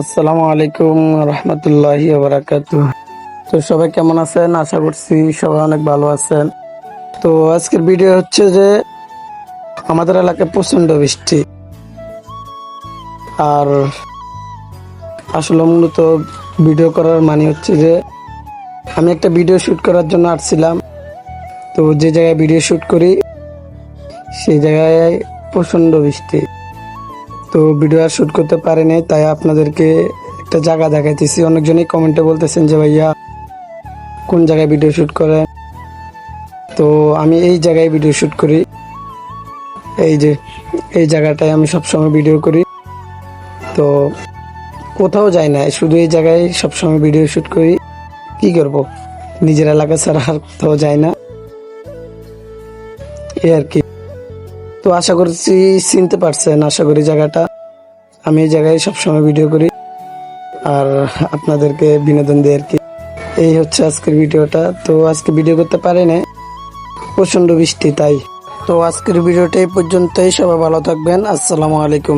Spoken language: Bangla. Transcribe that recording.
আসসালামু আলাইকুম রহমতুল্লাহি ওয়া বারাকাতুহু। তো সবাই কেমন আছেন? আশা করছি সবাই অনেক ভালো আছেন। তো আজকের ভিডিও হচ্ছে যে আমাদের এলাকায় প্রচন্ড বৃষ্টি, আর আসলে মূলত ভিডিও করার মানে হচ্ছে যে আমি একটা ভিডিও শুট করার জন্য আসছিলাম। তো যে জায়গায় ভিডিও শুট করি সেই জায়গায় প্রচন্ড বৃষ্টি, তো ভিডিও আর শুট করতে পারিনি। তাই আপনাদেরকে একটা জায়গা দেখাইতেছি। অনেকজনই কমেন্টে বলতেছেন যে ভাইয়া কোন জায়গায় ভিডিও শুট করেন। তো আমি এই জায়গায় ভিডিও শুট করি, এই যে এই জায়গাটায় আমি সবসময় ভিডিও করি। তো কোথাও যাই না, শুধু এই জায়গায় সবসময় ভিডিও শুট করি। কি করব, নিজের এলাকা ছাড়া আর কোথাও যাই না, এই আর কি। তো আশা করছি চিনতে পারছেন, আশা করি জায়গাটা। আমি এই জায়গায় সবসময় ভিডিও করি আর আপনাদেরকে বিনোদন দিই আর কি। এই হচ্ছে আজকের ভিডিওটা। তো আজকে ভিডিও করতে পারি না, প্রচন্ড বৃষ্টি তাই। তো আজকের ভিডিওটা এই পর্যন্তই। সবাই ভালো থাকবেন। আসসালামু আলাইকুম।